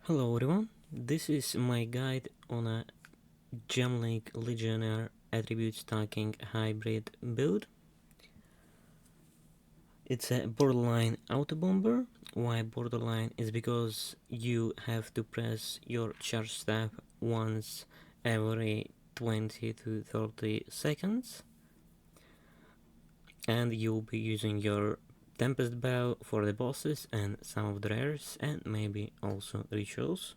Hello everyone, this is my guide on a Gemling Legionnaire attribute stacking hybrid build. It's a borderline autobomber. Why borderline is because you have to press your charge staff once every 20 to 30 seconds, and you'll be using your Tempest Bow for the bosses and some of the rares and maybe also rituals.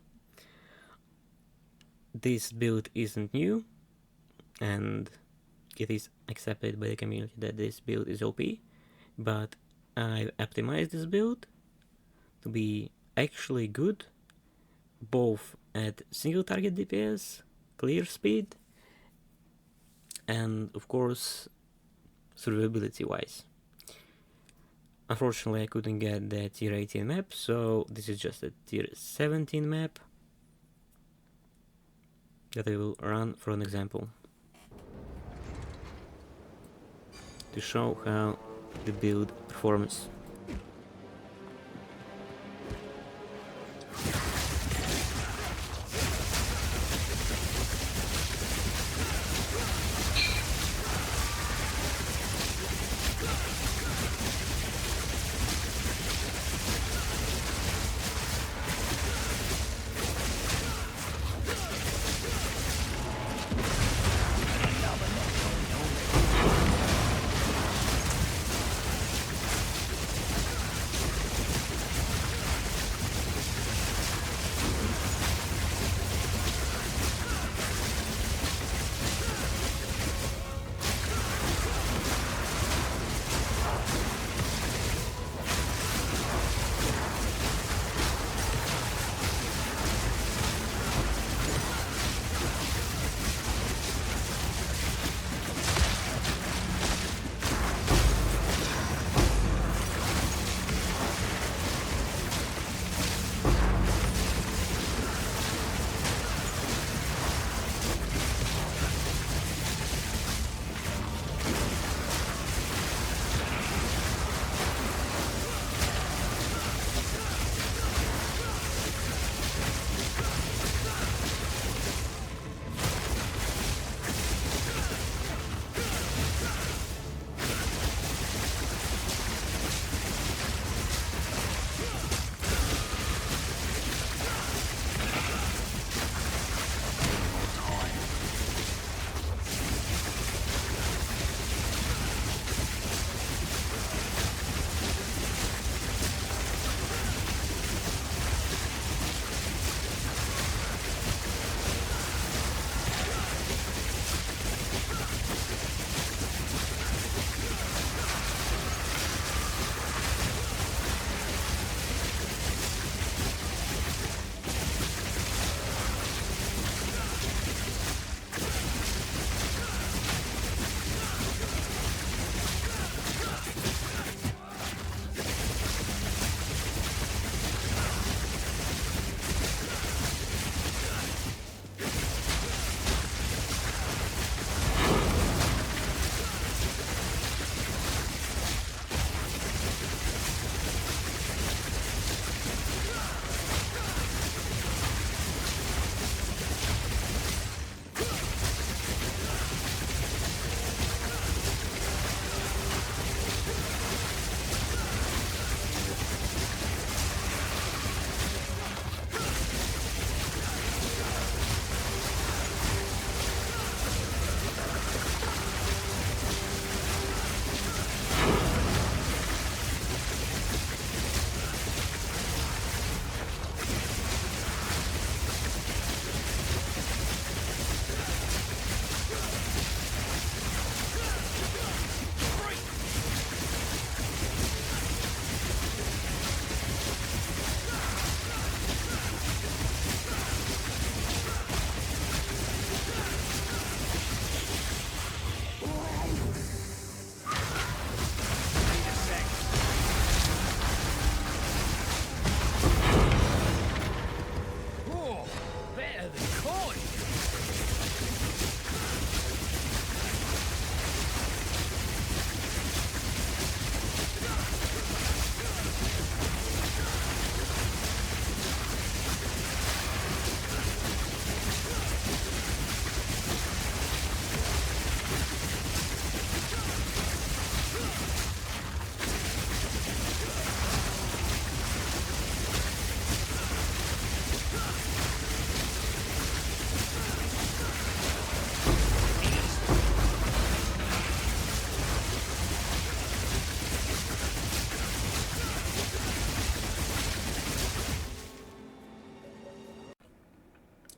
This build isn't new, and it is accepted by the community that this build is OP, but I've optimized this build to be actually good, both at single target DPS, clear speed, and of course survivability wise. Unfortunately I couldn't get the tier 18 map, so this is just a tier 17 map that I will run for an example to show how the build performs.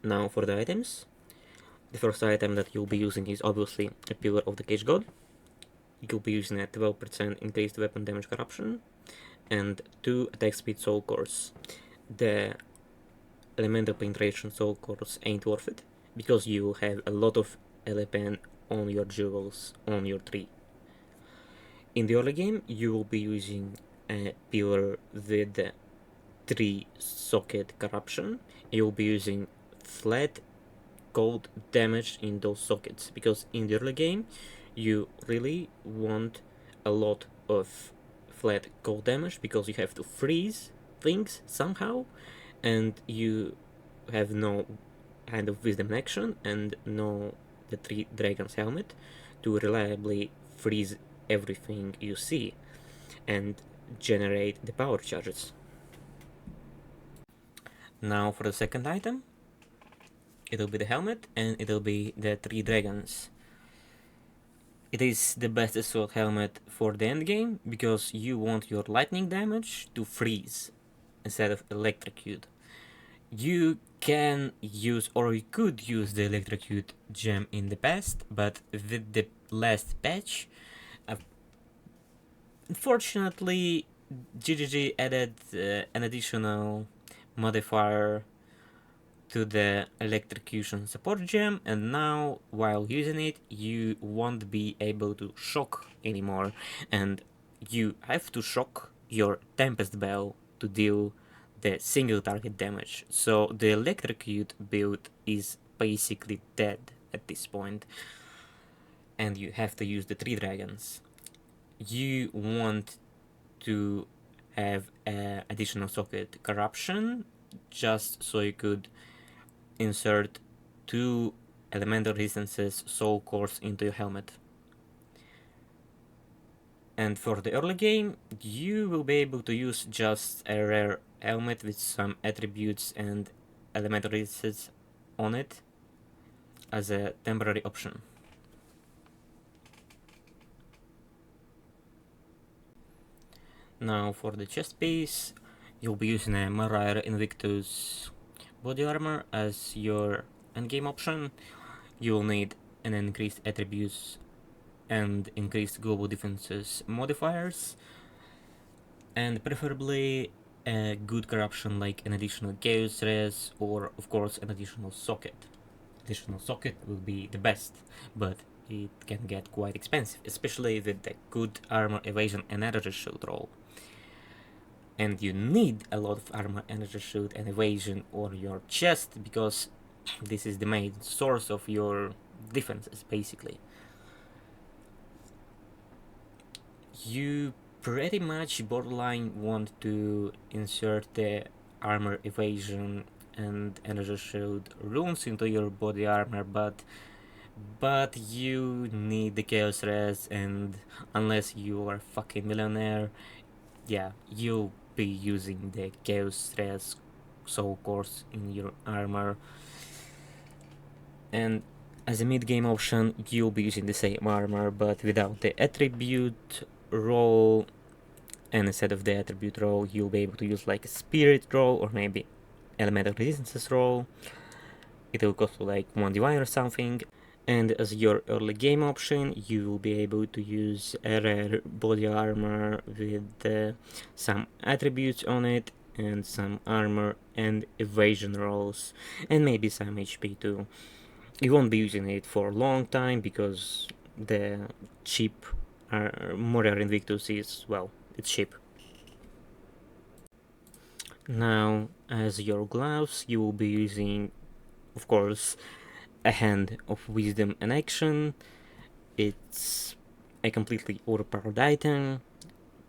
Now for the items. The first item that you'll be using is obviously a Pillar of the Cage God. You'll be using a 12% increased weapon damage corruption and 2 attack speed soul cores. The elemental penetration soul cores ain't worth it because you have a lot of LPN on your jewels on your tree. In the early game, you will be using a Pillar with 3 socket corruption. You'll be using flat cold damage in those sockets because in the early game you really want a lot of flat cold damage because you have to freeze things somehow and you have no kind of wisdom action and no the 3 dragons helmet to reliably freeze everything you see and generate the power charges. Now for the second item, it'll be the helmet and it'll be the 3 dragons. It is the best assault helmet for the end game because you want your lightning damage to freeze instead of electrocute. You can use, or you could use the electrocute gem in the past, but with the last patch, unfortunately, GGG added an additional modifier to the electrocution support gem, and now while using it you won't be able to shock anymore, and you have to shock your Tempest Bell to deal the single target damage. So the electrocute build is basically dead at this point and you have to use the 3 dragons. You want to have additional socket corruption just so you could insert 2 elemental resistances soul cores into your helmet. And for the early game, you will be able to use just a rare helmet with some attributes and elemental resistances on it as a temporary option. Now for the chest piece, you'll be using a Marire Invictus body armor as your endgame option. You will need an increased attributes and increased global defenses modifiers, and preferably a good corruption like an additional chaos res or of course an additional socket. Additional socket will be the best, but it can get quite expensive, especially with the good armor evasion and energy shield roll. And you need a lot of armor, energy shield and evasion on your chest because this is the main source of your defenses basically. You pretty much borderline want to insert the armor evasion and energy shield runes into your body armor, but you need the chaos res, and unless you are a fucking millionaire, yeah, you'll be using the chaos res soul cores in your armor. And as a mid-game option, you'll be using the same armor but without the attribute roll, and instead of the attribute roll you'll be able to use like a spirit roll or maybe elemental resistances roll. It will cost like 1 divine or something. And as your early game option, you will be able to use a rare body armor with some attributes on it and some armor and evasion rolls and maybe some HP too. You won't be using it for a long time because the cheap Moria Invictus is, well, it's cheap. Now, as your gloves, you will be using, of course, a hand of wisdom and action. It's a completely overpowered item.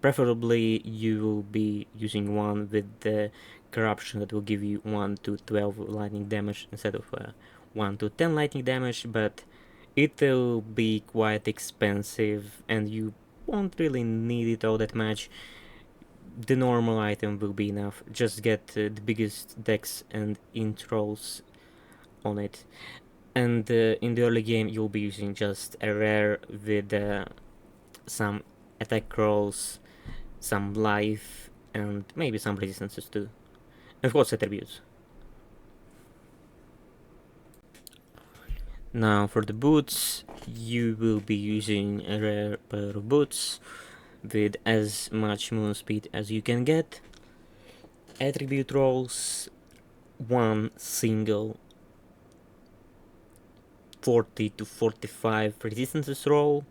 Preferably, you will be using one with the corruption that will give you 1 to 12 lightning damage instead of 1 to 10 lightning damage, but it will be quite expensive and you won't really need it all that much. The normal item will be enough. Just get the biggest dex and int rolls on it. And in the early game you'll be using just a rare with some attack rolls, some life, and maybe some resistances too. And of course attributes. Now for the boots, you will be using a rare pair of boots with as much movement speed as you can get. Attribute rolls, one single 40 to 45 resistances roll,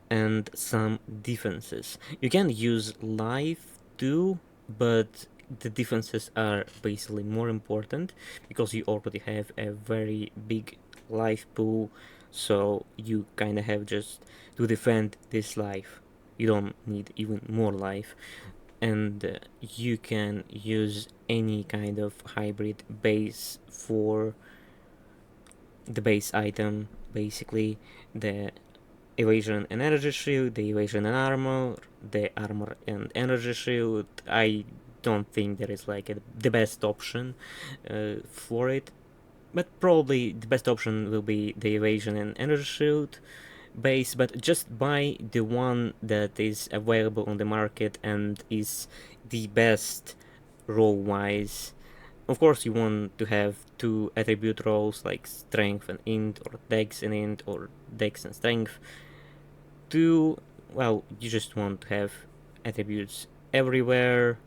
and some defenses. You can use life too, but the defenses are basically more important because you already have a very big life pool, so you kind of have just to defend this life. You don't need even more life, and you can use any kind of hybrid base for the base item, basically the evasion and energy shield, the evasion and armor, the armor and energy shield. I don't think there is like the best option for it, but probably the best option will be the evasion and energy shield base, but just buy the one that is available on the market and is the best roll wise. Of course, you want to have two attribute rolls like strength and int, or dex and int, or dex and strength. Two, well, you just want to have attributes everywhere.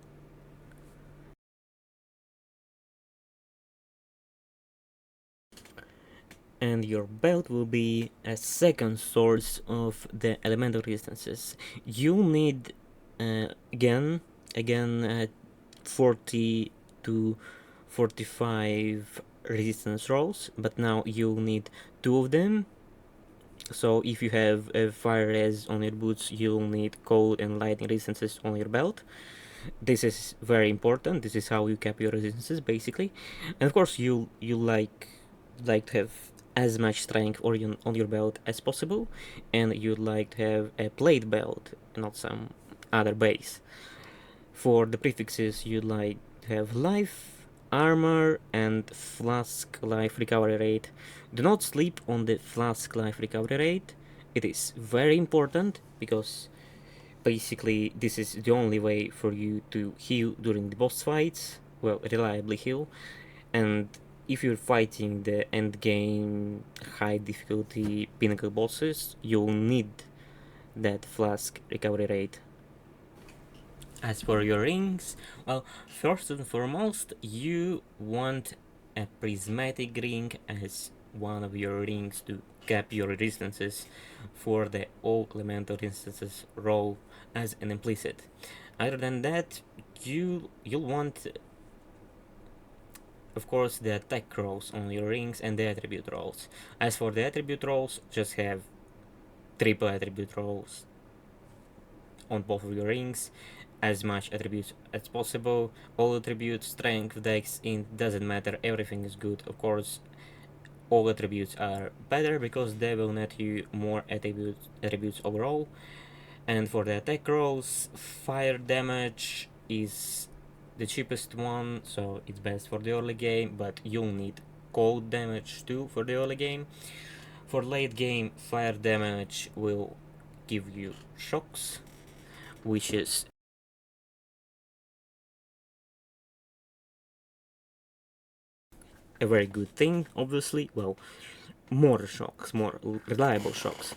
And your belt will be a second source of the elemental resistances. You'll need again 40 to 45 resistance rolls, but now you'll need two of them. So if you have a fire res on your boots, you'll need cold and lightning resistances on your belt. This is very important. This is how you cap your resistances basically, and of course you like to have as much strength on your belt as possible, and you'd like to have a plate belt, not some other base. For the prefixes, you'd like to have life, armor, and flask life recovery rate. Do not sleep on the flask life recovery rate. It is very important because basically this is the only way for you to heal during the boss fights, well, reliably heal. And if you're fighting the end game high difficulty pinnacle bosses, you'll need that flask recovery rate. As for your rings, well, first and foremost, you want a prismatic ring as one of your rings to cap your resistances for the all elemental instances roll as an implicit. Other than that, you'll want, of course, the attack rolls on your rings and the attribute rolls. As for the attribute rolls, just have triple attribute rolls on both of your rings, as much attributes as possible. All attributes, strength, dex, int, doesn't matter, everything is good. Of course, all attributes are better because they will net you more attributes overall. And for the attack rolls, fire damage is the cheapest one, so it's best for the early game, but you'll need cold damage too for the early game. For late game, fire damage will give you shocks, which is a very good thing, obviously. Well, more shocks, more reliable shocks.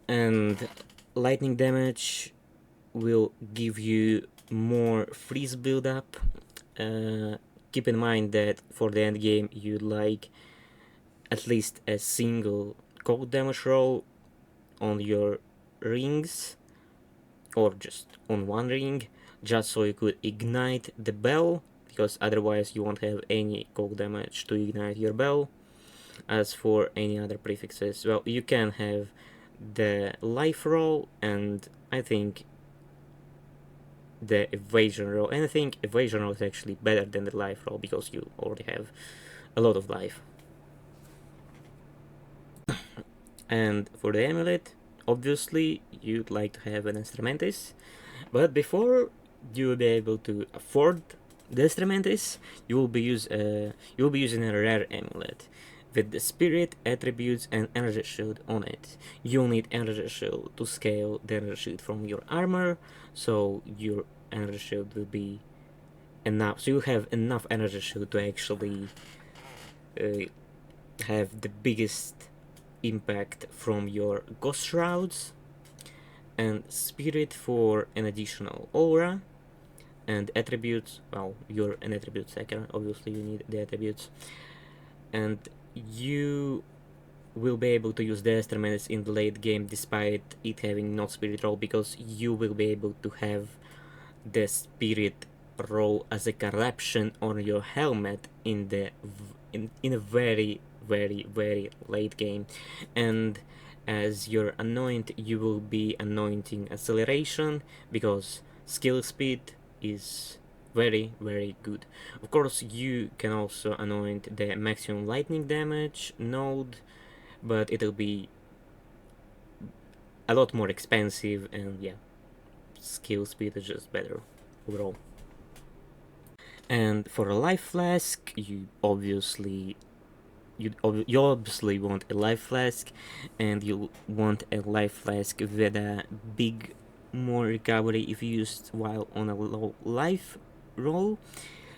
And lightning damage will give you more freeze buildup. Keep in mind that for the end game, you'd like at least a single cold damage roll on your rings, or just on one ring, just so you could ignite the bell, because otherwise you won't have any cold damage to ignite your bell. As for any other prefixes, well, you can have the life roll, and I think the evasion roll, and I think evasion roll is actually better than the life roll because you already have a lot of life. And for the amulet, obviously you'd like to have an instrumentis, but before you will be able to afford the instrumentis, you will be using a rare amulet with the spirit, attributes, and energy shield on it. You'll need energy shield to scale the energy shield from your armor, so your energy shield will be enough. So you have enough energy shield to actually have the biggest impact from your ghost shrouds, and spirit for an additional aura, and attributes. Well, you're an attribute stacker, obviously you need the attributes, and you will be able to use the instruments in the late game despite it having not spirit roll, because you will be able to have the spirit roll as a corruption on your helmet in the in a very late game. And as your anoint, you will be anointing acceleration, because skill speed is very good. Of course, you can also anoint the maximum lightning damage node, but it'll be a lot more expensive, and yeah, skill speed is just better overall. And for a life flask, you obviously want a life flask, and you want a life flask with a big more recovery if used while on a low life roll.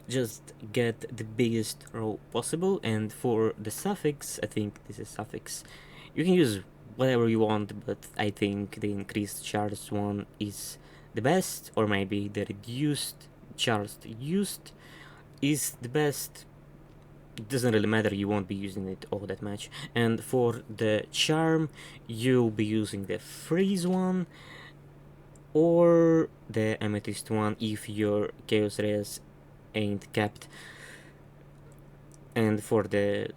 Just get the biggest roll possible. And for the suffix, I think this is suffix, you can use whatever you want, but I think the increased charged one is the best, or maybe the reduced charged used is the best. It doesn't really matter, you won't be using it all that much. And for the charm, you'll be using the freeze one or the amethyst one if your chaos res ain't capped. And for the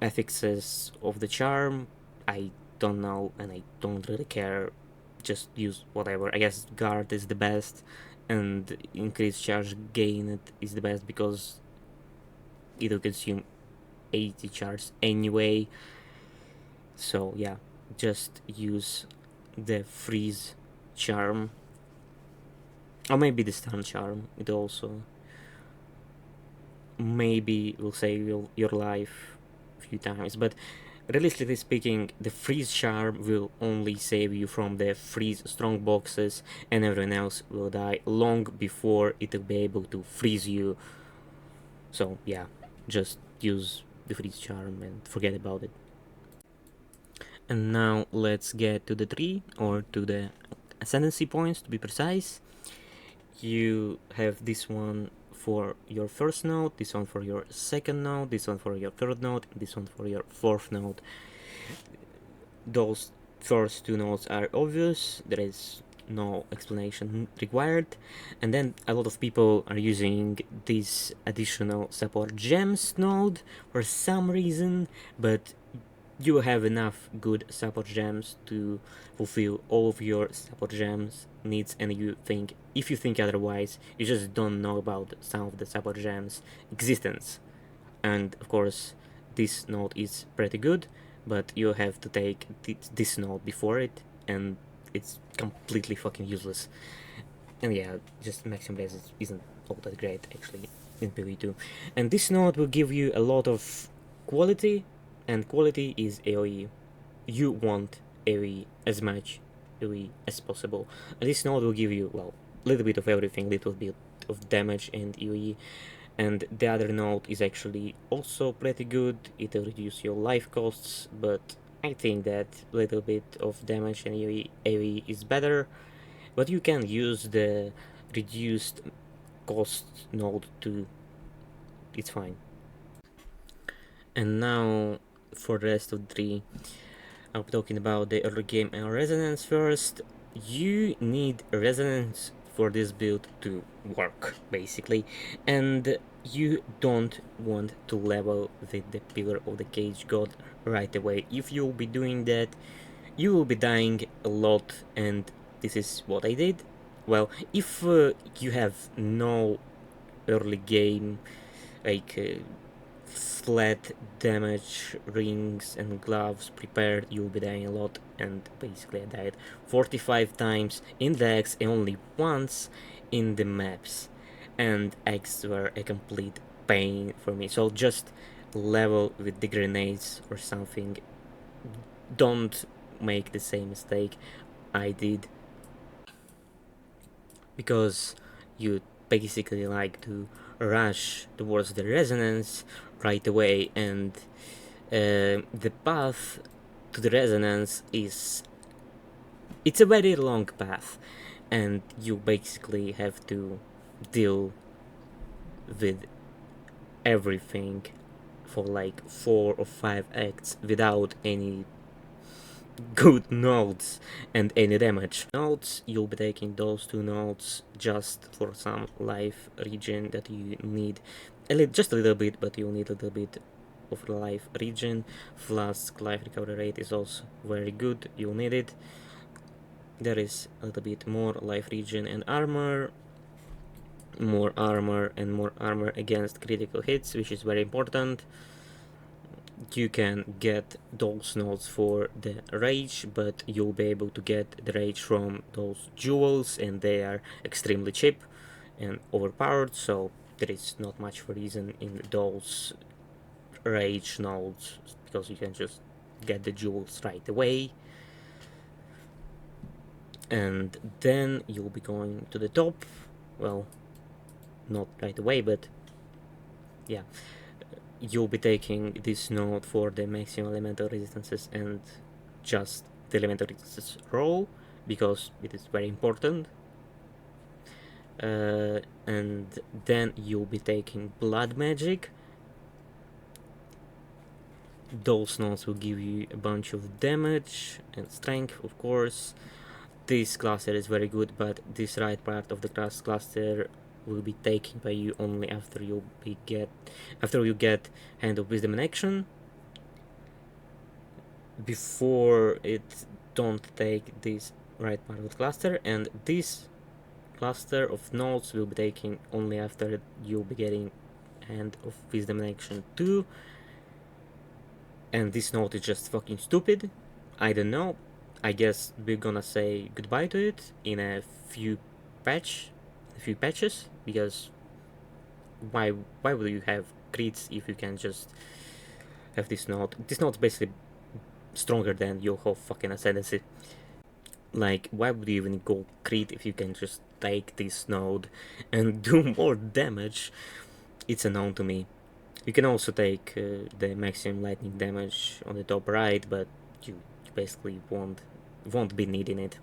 affixes of the charm, I don't know and I don't really care, just use whatever. I guess guard is the best, and increased charge gain is the best because it'll consume 80 charge anyway. So yeah, just use the freeze charm, or maybe the stun charm. It also maybe will save your life a few times, but realistically speaking, the freeze charm will only save you from the freeze strong boxes, and everyone else will die long before it will be able to freeze you. So yeah, just use the freeze charm and forget about it. And now let's get to the tree, or to the ascendancy points to be precise. You have this one for your first node, this one for your second node, this one for your third node, and this one for your fourth node. Those first two nodes are obvious, there is no explanation required. And then a lot of people are using this additional support gems node for some reason, but you have enough good support gems to fulfill all of your support gems needs, and if you think otherwise, you just don't know about some of the support gems existence. And of course, this node is pretty good, but you have to take this node before it, and it's completely fucking useless. And yeah, just maximum blaze isn't all that great actually in PoE 2. And this node will give you a lot of quality, and quality is AoE. You want AoE as much AoE as possible. And this node will give you, well, a little bit of everything, little bit of damage and AoE. And the other node is actually also pretty good. It will reduce your life costs, but I think that little bit of damage and AoE is better. But you can use the reduced cost node too. It's fine. And now for the rest of the tree, I'm talking about the early game and resonance first. You need resonance for this build to work, basically, and you don't want to level with the Pillar of the Cage God right away. If you'll be doing that, you will be dying a lot, and this is what I did. Well, if you have no early game, like flat damage rings and gloves prepared, you'll be dying a lot, and basically I died 45 times in the X and only once in the maps, and X were a complete pain for me. So just level with the grenades or something. Don't make the same mistake I did, because you basically like to rush towards the resonance right away, and the path to the resonance it's a very long path, and you basically have to deal with everything for like 4 or 5 acts without any good nodes and any damage. Nodes, you'll be taking those 2 nodes just for some life regen that you need. Just a little bit, but you'll need a little bit of life regen. Flask life recovery rate is also very good, you'll need it. There is a little bit more life regen and armor. More armor and more armor against critical hits, which is very important. You can get those nodes for the rage, but you'll be able to get the rage from those jewels, and they are extremely cheap and overpowered, so there is not much reason in those rage nodes, because you can just get the jewels right away. And then you'll be going to the top. Well, not right away, but yeah, you'll be taking this node for the maximum elemental resistances and just the elemental resistances roll, because it is very important. And then you'll be taking blood magic. Those nodes will give you a bunch of damage and strength, of course. This cluster is very good, but this right part of the class cluster will be taken by you only after you get Hand of Wisdom in action. Before it, don't take this right part of the cluster, and this cluster of nodes will be taken only after you'll be getting Hand of Wisdom in action too. And this node is just fucking stupid. I don't know. I guess we're gonna say goodbye to it in a few patches, because why would you have crits if you can just have this node? This node's basically stronger than your whole fucking ascendancy. Like, why would you even go crit if you can just take this node and do more damage? It's unknown to me. You can also take the maximum lightning damage on the top right, but you basically won't be needing it.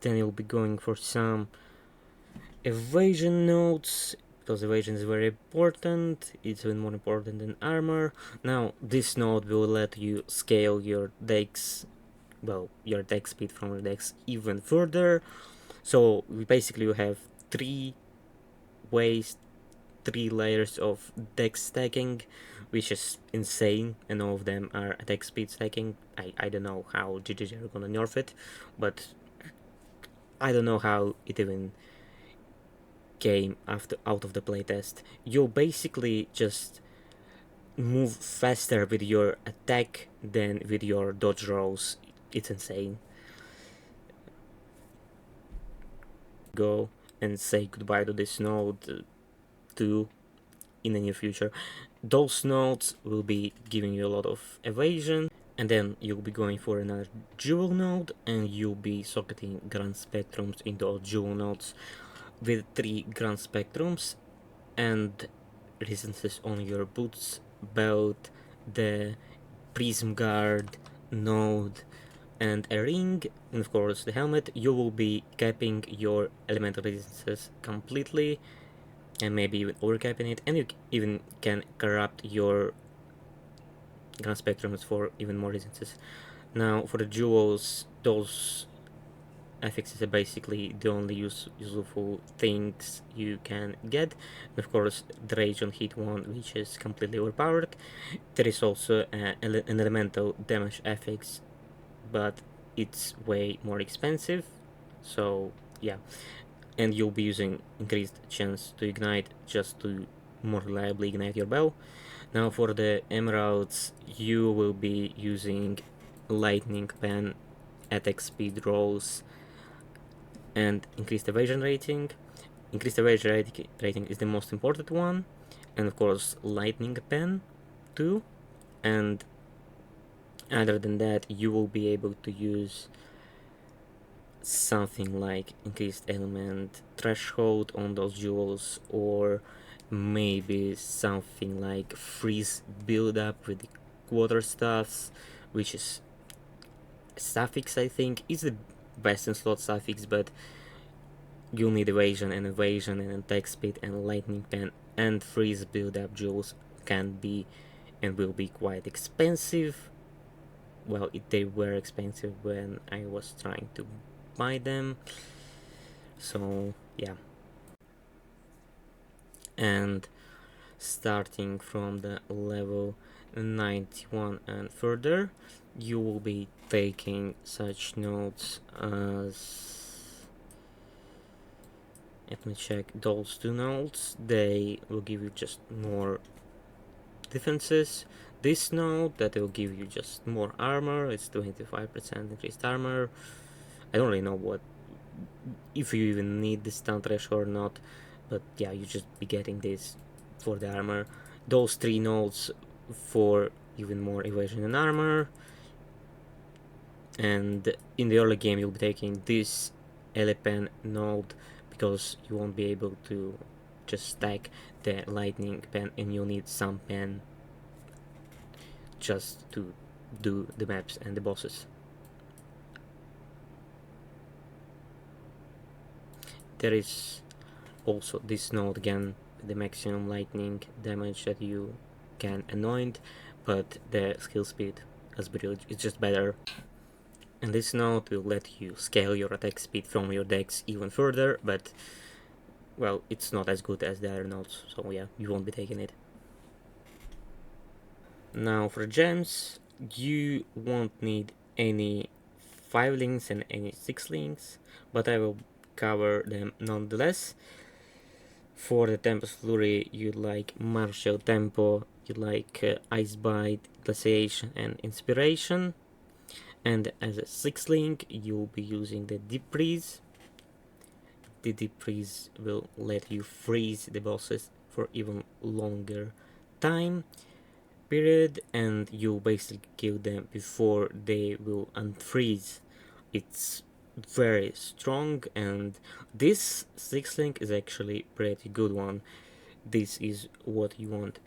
Then you'll be going for some evasion nodes, because evasion is very important. It's even more important than armor. Now, this node will let you scale your dex, well, your dex speed from your dex even further. So we basically have 3 ways, 3 layers of dex stacking, which is insane, and all of them are attack speed stacking. I don't know how GGG are gonna nerf it, but I don't know how it even came out of the playtest. You'll basically just move faster with your attack than with your dodge rolls. It's insane. Go and say goodbye to this node too in the near future. Those nodes will be giving you a lot of evasion, and then you'll be going for another jewel node, and you'll be socketing grand spectrums into those jewel nodes with 3 grand spectrums and resistances on your boots, belt, the prism guard node, and a ring, and of course the helmet. You will be capping your elemental resistances completely, and maybe even overcapping it, and you even can corrupt your grand spectrums for even more resistances. Now for the jewels, those affixes are basically the only useful things you can get. And of course the rage on hit 1, which is completely overpowered. There is also an elemental damage affix, but it's way more expensive, so yeah. And you'll be using increased chance to ignite just to more reliably ignite your bow. Now for the emeralds, you will be using lightning pen, attack speed rolls, and increased evasion rating. Increased evasion rating is the most important one, and of course lightning pen too. And Other than that, you will be able to use something like increased element threshold on those jewels, or maybe something like freeze build up with the quarter stuffs, which is suffix. I think is the best in slot suffix, but you'll need evasion and attack speed and lightning pen, and freeze build up jewels can be and will be quite expensive. Well, they were expensive when I was trying to buy them, so yeah. And starting from the level 91 and further, you will be taking such nodes as, let me check, those two nodes. They will give you just more defenses. This node that will give you just more armor, it's 25% increased armor. I don't really know what, if you even need this stun threshold or not, but yeah, you just be getting this for the armor. Those three nodes for even more evasion and armor, and in the early game you'll be taking this Elepen node because you won't be able to just stack the lightning pen, and you'll need some pen just to do the maps and the bosses. There is also this node again, the maximum lightning damage that you can anoint, but the skill speed as Brilliant is just better. And this node will let you scale your attack speed from your decks even further, but well, it's not as good as the other nodes, so yeah, you won't be taking it. Now for gems, you won't need any 5 links and any 6 links, but I will cover them nonetheless. For the Tempest Flurry, you like Martial Tempo, you like Ice Bite, Glaciation and Inspiration. And as a 6 link, you'll be using the Deep Freeze. The Deep Freeze will let you freeze the bosses for even longer time period, and you basically kill them before they will unfreeze. It's very strong, and this 6 link is actually pretty good one. This is what you want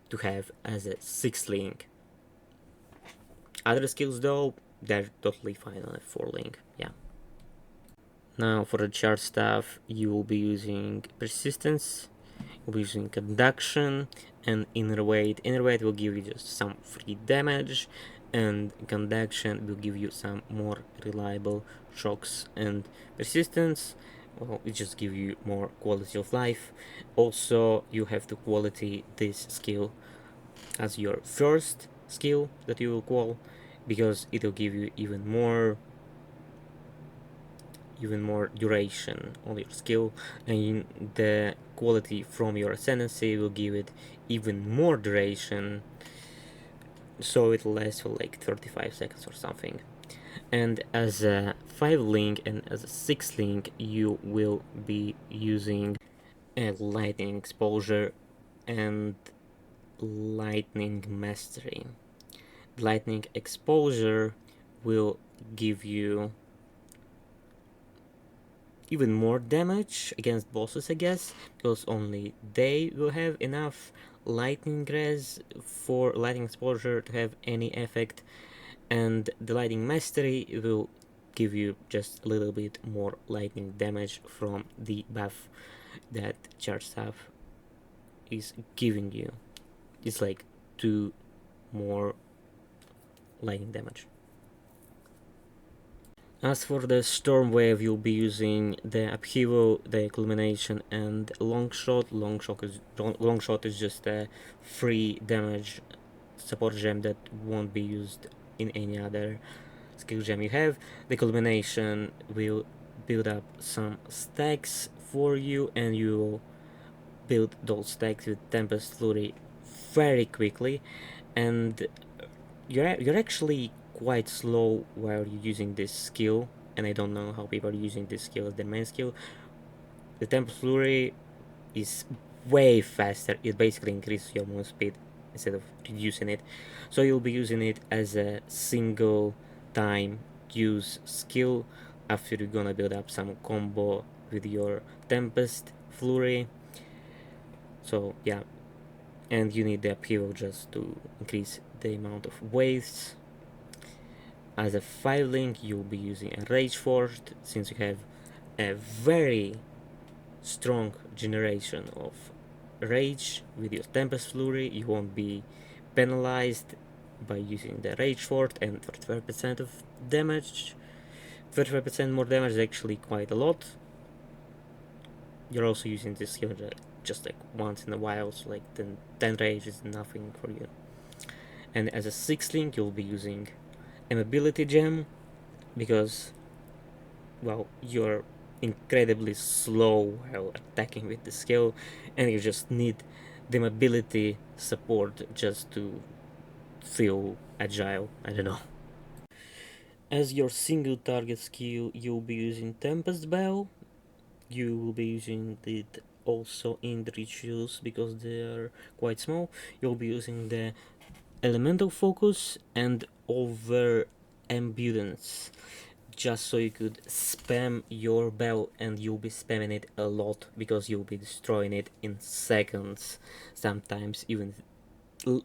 to have as a 6 link. Other skills though, they're totally fine on a 4 link, yeah. Now for the chart stuff, you will be using persistence, you'll be using conduction and inner weight. Inner weight will give you just some free damage, and conduction will give you some more reliable shocks, and persistence, well, it just give you more quality of life. Also, you have to quality this skill as your first skill that you will call, because it will give you even more duration on your skill, and the quality from your ascendancy will give it even more duration, so it lasts for like 35 seconds or something. And as a 5 link and as a 6 link, you will be using a lightning exposure and lightning mastery. Lightning exposure will give you even more damage against bosses, I guess, because only they will have enough lightning res for lightning exposure to have any effect, and the lightning mastery will give you just a little bit more lightning damage from the buff that charge staff is giving you. It's like 2 more lightning damage. As for the Storm Wave, you'll be using the Upheaval, the Culmination, and Longshot. Longshot is just a free damage support gem that won't be used in any other skill gem you have. The Culmination will build up some stacks for you, and you will build those stacks with Tempest Flurry very quickly, and you're actually quite slow while you're using this skill, and I don't know how people are using this skill as their main skill. The Tempest Flurry is way faster. It basically increases your move speed instead of reducing it. So you'll be using it as a single time use skill after you're gonna build up some combo with your Tempest Flurry. So yeah, and you need the upheaval just to increase the amount of waves. As a 5 link, you'll be using a Rage Forged, since you have a very strong generation of Rage with your Tempest Flurry. You won't be penalized by using the Rage Forged, and 35% of damage. 35% more damage is actually quite a lot. You're also using this skill just like once in a while, so like 10 rage is nothing for you. And as a 6 link, you'll be using an ability gem, because, well, you're incredibly slow while attacking with the skill, and you just need the ability support just to feel agile. I don't know. As your single target skill, you'll be using Tempest Bell. You will be using it also in the rituals because they are quite small. You'll be using the elemental focus and over ambulance, just so you could spam your bell, and you'll be spamming it a lot because you'll be destroying it in seconds, sometimes even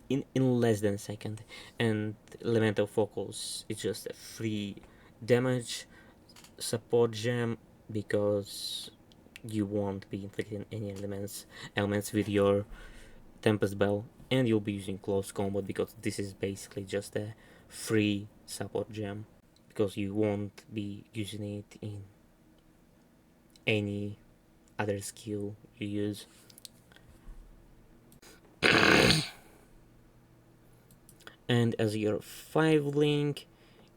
in less than a second. And elemental focus is just a free damage support gem, because you won't be inflicting any elements with your Tempest Bell, and you'll be using close combat because this is basically just a free support gem, because you won't be using it in any other skill you use. And as your 5 link,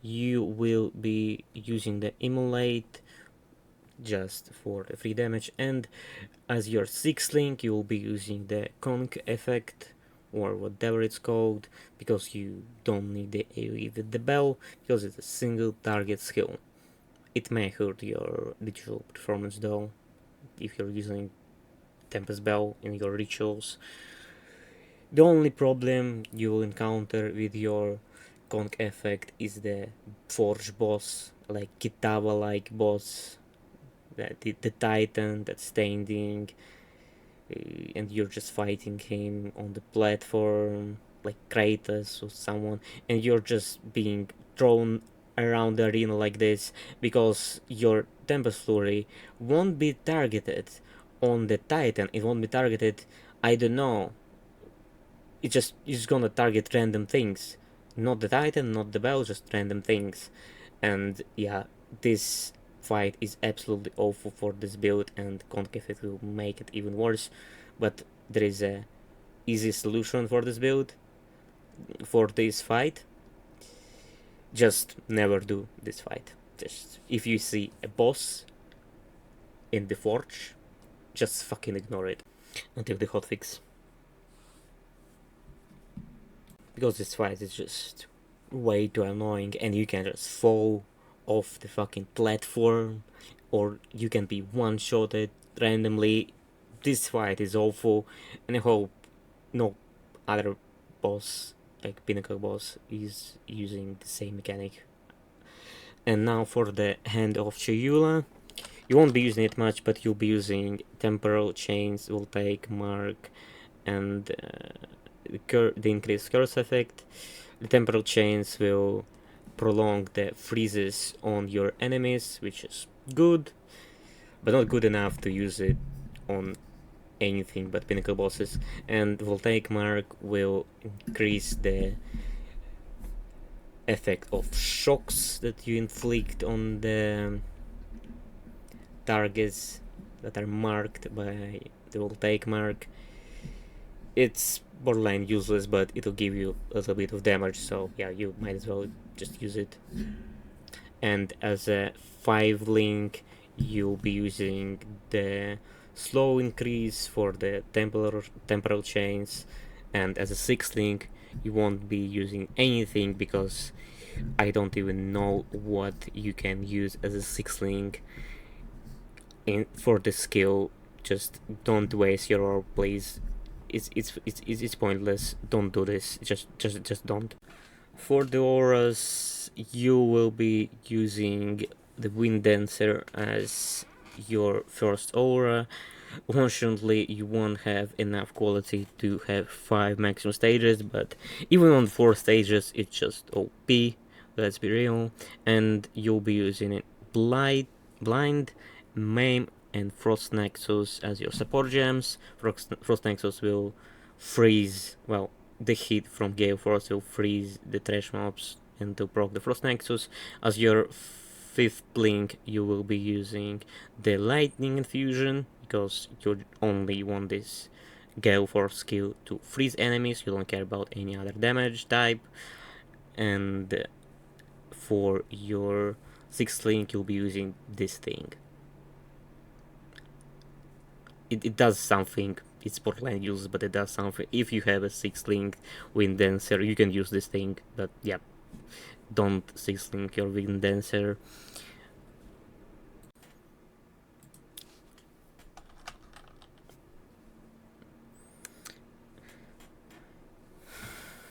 you will be using the Immolate just for the free damage, and as your 6 link, you will be using the conk effect or whatever it's called, because you don't need the AoE with the bell, because it's a single target skill. It may hurt your ritual performance though, if you're using Tempest Bell in your rituals. The only problem you will encounter with your conk effect is the Forge boss, like Kitava-like boss, the Titan that's standing, and you're just fighting him on the platform, like Kratos or someone, and you're just being thrown around the arena like this because your Tempest Flurry won't be targeted on the Titan. It won't be targeted, I don't know. It's just gonna target random things, not the Titan, not the Bell, just random things. And yeah, this fight is absolutely awful for this build, and Concave will make it even worse. But there is a easy solution for this build, for this fight. Just never do this fight. Just if you see a boss in the forge, just fucking ignore it until the hotfix. Because this fight is just way too annoying, and you can just fall off the fucking platform, or you can be one-shotted randomly. This fight is awful, and I hope no other boss, like Pinnacle boss, is using the same mechanic. And now for the Hand of Chayula. You won't be using it much, but you'll be using Temporal Chains, will take Mark, and the increased curse effect. The Temporal Chains will prolong the freezes on your enemies, which is good, but not good enough to use it on anything but Pinnacle bosses. And Voltaic Mark will increase the effect of shocks that you inflict on the targets that are marked by the Voltaic Mark. It's borderline useless, but it'll give you a little bit of damage, so yeah, you might as well just use it. And as a 5 link, you'll be using the slow increase for the temporal chains, and as a 6 link, you won't be using anything, because I don't even know what you can use as a 6 link for the skill. Just don't waste your orb, please. it's pointless. Don't do this. Just don't. For the auras, you will be using the Wind Dancer as your first aura. Unfortunately, you won't have enough quality to have 5 maximum stages, but even on 4 stages, it's just OP, let's be real, and you'll be using it blind, maim, and Frost Nexus as your support gems. Frost Nexus will freeze, well, the heat from Gale Force will freeze the trash mobs and to proc the Frost Nexus. As your 5th blink, you will be using the Lightning Infusion, because you only want this Gale Force skill to freeze enemies, you don't care about any other damage type. And for your 6th link, you'll be using this thing. It does something. It's Portland uses, but it does something. If you have a 6th link Wind Dancer, you can use this thing, but yeah, don't 6th link your Wind Dancer.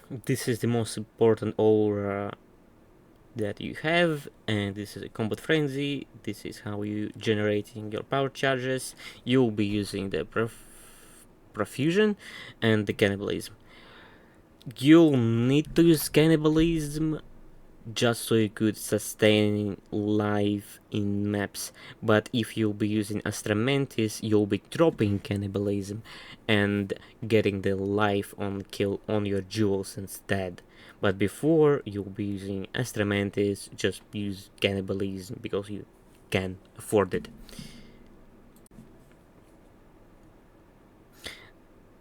This is the most important aura that you have, and this is a combat frenzy. This is how you generating your power charges. You'll be using the profusion and the cannibalism. You'll need to use cannibalism just so you could sustain life in maps, but if you'll be using Astra Mantis, you'll be dropping cannibalism and getting the life on kill on your jewels instead. But before you'll be using Astra Mantis, just use cannibalism because you can afford it.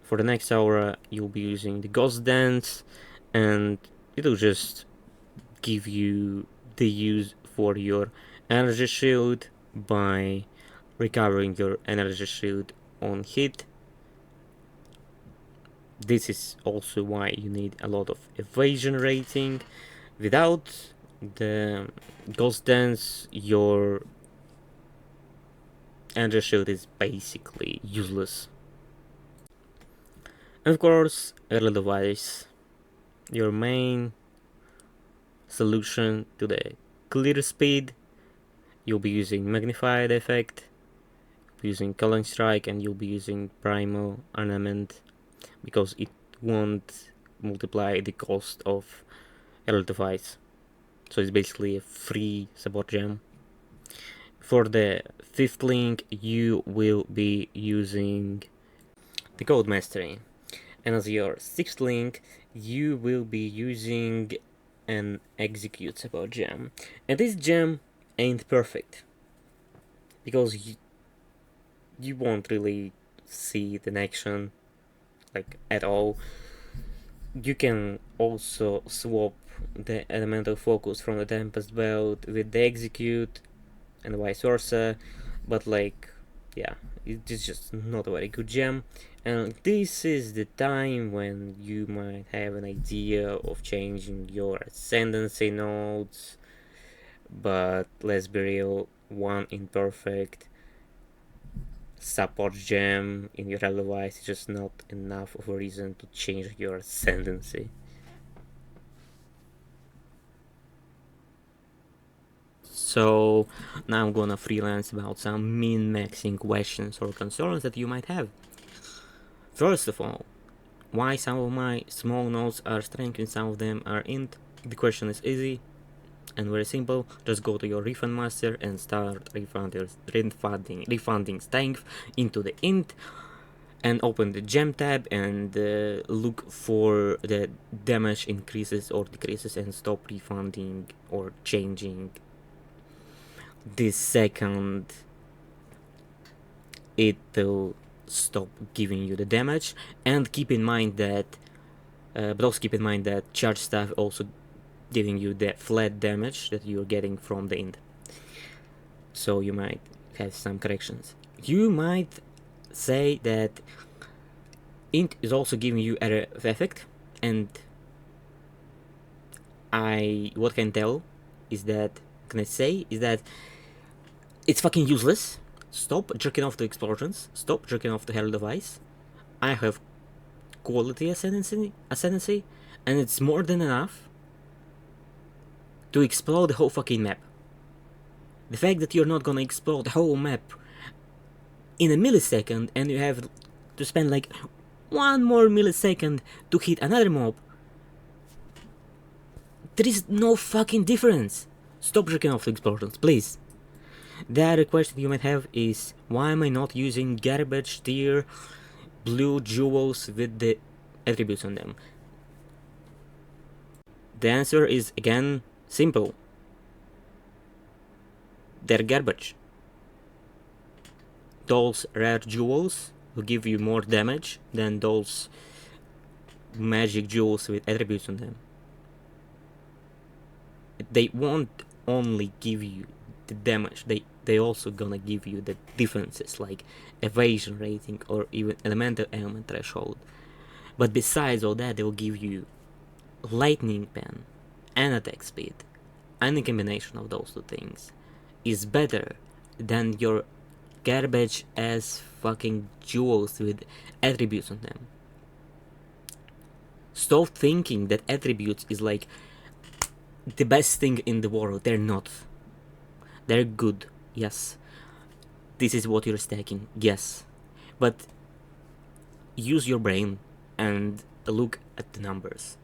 For the next aura, you'll be using the Ghost Dance, and it'll just give you the use for your energy shield by recovering your energy shield on hit. This is also why you need a lot of evasion rating. Without the Ghost Dance, your energy shield is basically useless. And of course, early device, your main solution to the clear speed. You'll be using magnified effect, using Culling Strike, and you'll be using Primal Ornament because it won't multiply the cost of early device. So it's basically a free support gem. For the 5th link, you will be using the Code Mastery, and as your 6th link, you will be using an Execute support gem. And this gem ain't perfect because you won't really see it in action, like at all. You can also swap the elemental focus from the Tempest Belt with the Execute and vice versa, but like, yeah, it's just not a very good gem. And this is the time when you might have an idea of changing your ascendancy nodes, but let's be real, one imperfect support gem in your device is just not enough of a reason to change your ascendancy. So now I'm gonna freelance about some min-maxing questions or concerns that you might have. First of all, why some of my small nodes are strength and some of them are int? The question is easy and very simple. Just go to your refund master and start refunding strength into the int, and open the gem tab and look for the damage increases or decreases and stop refunding or changing the second it will stop giving you the damage. And keep in mind that charge staff also giving you the flat damage that you're getting from the int, so you might have some corrections. You might say that int is also giving you error effect, and what can tell is that it's fucking useless. Stop jerking off the explosions. Stop jerking off the hell device. I have quality ascendancy, and it's more than enough to explore the whole fucking map. The fact that you're not gonna explore the whole map in a millisecond and you have to spend like 1 more millisecond to hit another mob, there is no fucking difference. Stop jerking off the explosions, please. The other question you might have is, why am I not using garbage tier blue jewels with the attributes on them? The answer is again simple. They're garbage. Those rare jewels will give you more damage than those magic jewels with attributes on them. They won't only give you the damage, they also gonna give you the differences like evasion rating or even elemental ailment threshold. But besides all that, they will give you lightning pen and attack speed. Any combination of those two things is better than your garbage ass fucking jewels with attributes on them. Stop thinking that attributes is like the best thing in the world. They're not. They're good, yes. This is what you're stacking, yes. But use your brain and look at the numbers.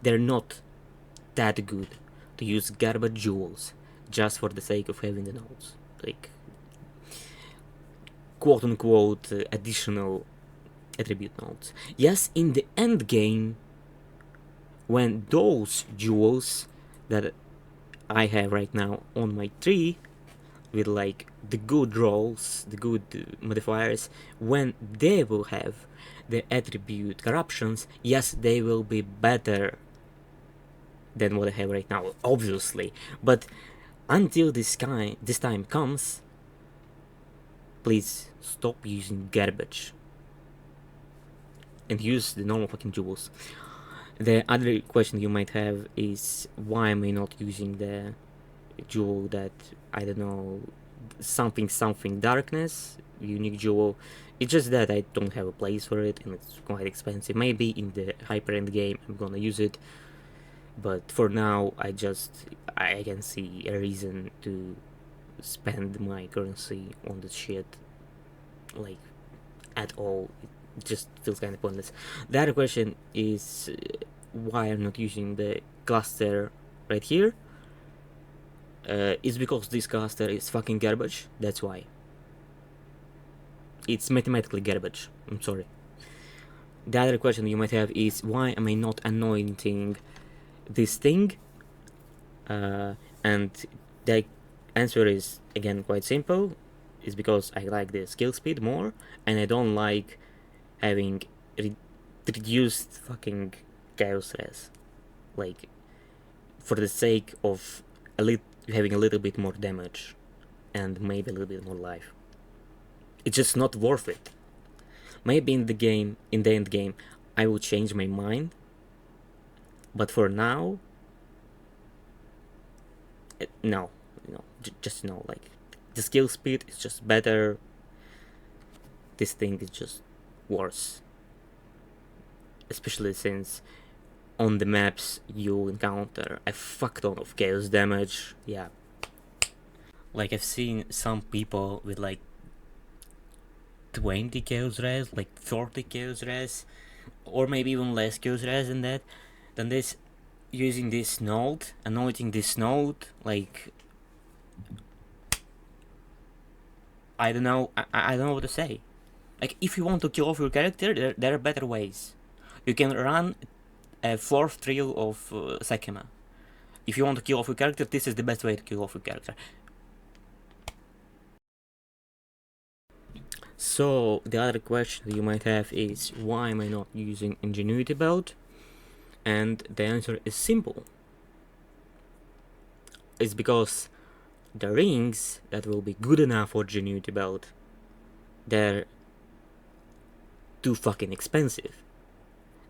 They're not that good to use garbage jewels just for the sake of having the nodes. Like, quote unquote, additional attribute nodes. Yes, in the end game, when those jewels that I have right now on my tree, with like the good rolls, the good modifiers, when they will have the attribute corruptions, yes, they will be better than what I have right now, obviously. But until this time comes, please stop using garbage and use the normal fucking jewels. The other question you might have is, why am I not using the jewel that, I don't know, something darkness, unique jewel? It's just that I don't have a place for it and it's quite expensive. Maybe in the hyper end game I'm gonna use it, but for now I can see a reason to spend my currency on this shit, like, at all. It just feels kind of pointless. The other question is, why I'm not using the cluster right here. It's because this cluster is fucking garbage, that's why. It's mathematically garbage, I'm sorry. The other question you might have is, why am I not anointing this thing? And the answer is, again, quite simple. It's because I like the skill speed more, and I don't like having reduced fucking chaos res, like, for the sake of having a little bit more damage and maybe a little bit more life. It's just not worth it. Maybe in the end game, I will change my mind, but for now, no, just no. Like, the skill speed is just better. This thing is just worse, especially since on the maps you encounter a fuck ton of chaos damage. Yeah, like, I've seen some people with like 20 chaos res, like 30 chaos res, or maybe even less chaos res than that, than this, using this node, anointing this node. Like, I don't know. I don't know what to say. Like, if you want to kill off your character, there are better ways. You can run a 4th trio of Sakema. If you want to kill off your character, this is the best way to kill off your character. So, the other question you might have is, why am I not using Ingenuity Belt? And the answer is simple. It's because the rings that will be good enough for Ingenuity Belt, they're too fucking expensive.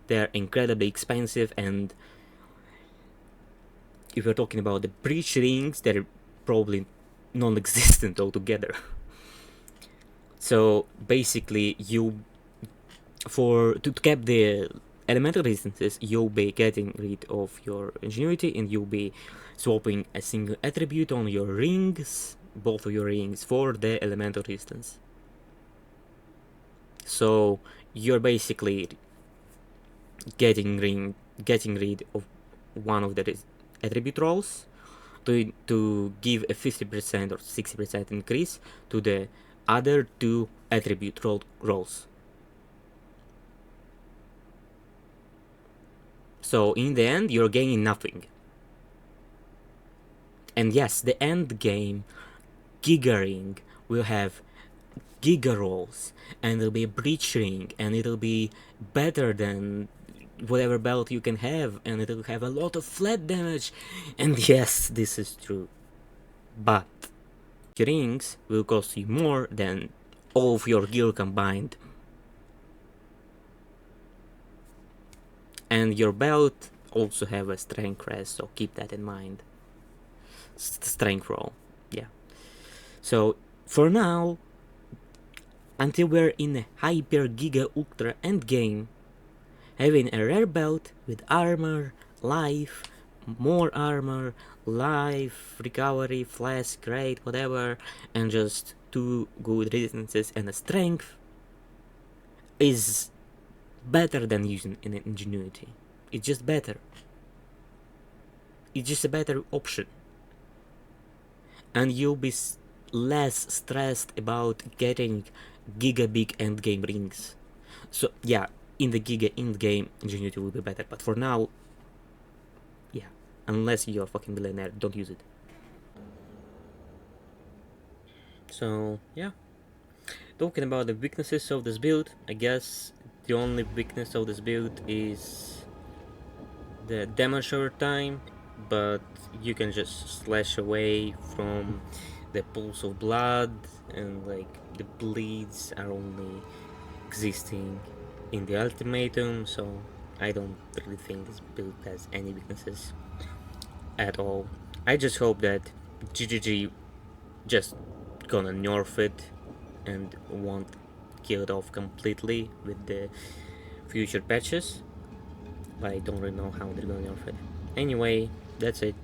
They're incredibly expensive, and if we're talking about the breach rings, they're probably non-existent altogether. So basically, you to cap the elemental resistances, you'll be getting rid of your ingenuity, and you'll be swapping a single attribute on your rings, both of your rings, for the elemental resistance. So you're basically getting rid of one of the attribute rolls to give a 50% or 60% increase to the other two attribute rolls. So in the end, you're gaining nothing. And yes, the end game, Giga Ring, will have Giga rolls, and it'll be a breach ring, and it'll be better than whatever belt you can have, and it'll have a lot of flat damage. And yes, this is true. But your rings will cost you more than all of your gear combined. And your belt also have a strength rest, so keep that in mind. Strength roll, yeah. So for now, until we're in a hyper giga ultra endgame, having a rare belt with armor, life, more armor, life, recovery, flash, great, whatever, and just 2 good resistances and a strength is better than using an ingenuity. It's just better. It's just a better option. And you'll be less stressed about getting giga big endgame rings. So yeah, in the giga endgame, ingenuity will be better, but for now, yeah, unless you're a fucking billionaire, don't use it. So yeah, talking about the weaknesses of this build, I guess the only weakness of this build is the damage over time, but you can just slash away from the pools of blood, and like the bleeds are only existing in the ultimatum, so I don't really think this build has any weaknesses at all. I just hope that GGG just gonna nerf it and won't kill it off completely with the future patches, but I don't really know how they're gonna nerf it. Anyway, that's it.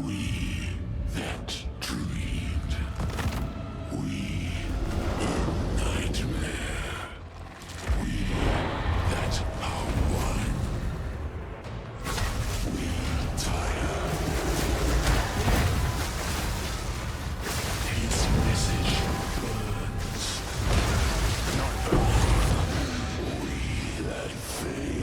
We that dreamed. We in nightmare. We that are one. We tire. His message burns. Not we that fail.